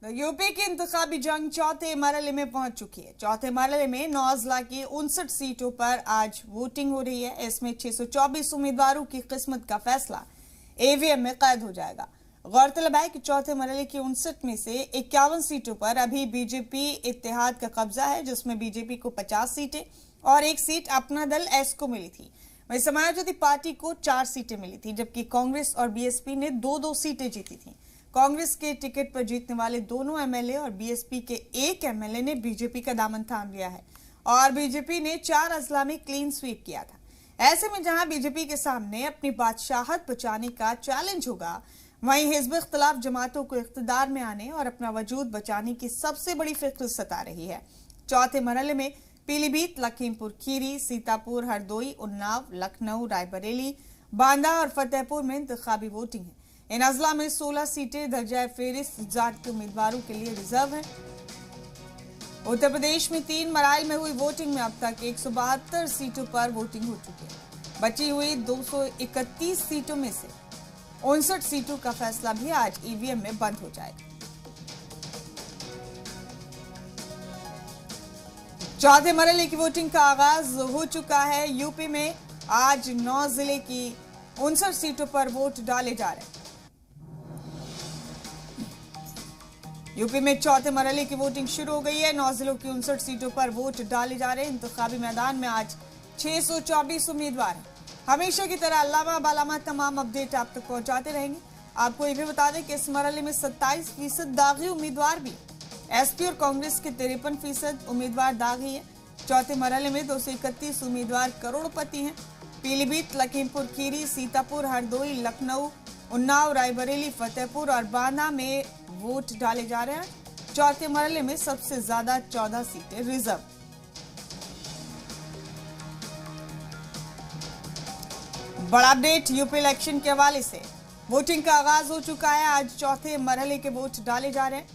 तो यूपी की इंतखाबी जंग चौथे मरहले में पहुंच चुकी है। चौथे मरहले में 9 अजला की 59 सीटों पर आज वोटिंग हो रही है। इसमें 624 उम्मीदवारों की किस्मत का फैसला ईवीएम में कैद हो जाएगा। गौरतलब है कि चौथे मरहले की 59 में से 51 सीटों पर अभी बीजेपी इत्तेहाद का कब्जा है, जिसमें बीजेपी को 50 सीटें और एक सीट अपना दल एस को मिली थी। वहीं समाजवादी पार्टी को 4 सीटें मिली थी, जबकि कांग्रेस और बीएसपी ने 2-2 सीटें जीती थी। कांग्रेस के टिकट पर जीतने वाले दोनों एमएलए और बीएसपी के एक एमएलए ने बीजेपी का दामन थाम लिया है और बीजेपी ने 4 अजला में क्लीन स्वीप किया था। ऐसे में जहां बीजेपी के सामने अपनी बादशाहत बचाने का चैलेंज होगा, वहीं हिजब इख्तिलाफ जमातों को इख्तिदार में आने और अपना वजूद बचाने की सबसे बड़ी फिक्र सता रही है। चौथे मरहले में पीलीभीत, लखीमपुर खीरी, सीतापुर, हरदोई, उन्नाव, लखनऊ, रायबरेली, बांदा और फतेहपुर में इंतखाबी वोटिंग है। इन अजला में 16 सीटें दर्जा फेरिस्त जाट के उम्मीदवारों के लिए रिजर्व हैं। उत्तर प्रदेश में 3 मराइल में हुई वोटिंग में अब तक 172 सीटों पर वोटिंग हो चुकी है। बची हुई 231 सीटों में से 59 सीटों का फैसला भी आज ईवीएम में बंद हो जाएगा। चौथे मरहले की वोटिंग का आगाज हो चुका है। यूपी में आज 9 जिले की 59 सीटों पर वोट डाले जा रहे हैं। यूपी में चौथे मरहले की वोटिंग शुरू हो गई है। 9 जिलों की 59 सीटों पर वोट डाले जा रहे हैं। इंतखाबी मैदान में आज 624 उम्मीदवार हैं। हमेशा की तरह अल्लामा बालामा तमाम अपडेट आप तक पहुंचाते रहेंगे। आपको ये भी बता दें कि इस मरहले में 27% दागी उम्मीदवार भी, एसपी और कांग्रेस के 53% उम्मीदवार दागी है। चौथे मरहले में 231 उम्मीदवार करोड़पति हैं। पीलीभीत, लखीमपुर खीरी, सीतापुर, हरदोई, लखनऊ, उन्नाव, रायबरेली, फतेहपुर और बांदा में वोट डाले जा रहे हैं। चौथे मरहले में सबसे ज्यादा 14 सीटें रिजर्व। बड़ा अपडेट यूपी इलेक्शन के हवाले से। वोटिंग का आगाज हो चुका है। आज चौथे मरहले के वोट डाले जा रहे हैं।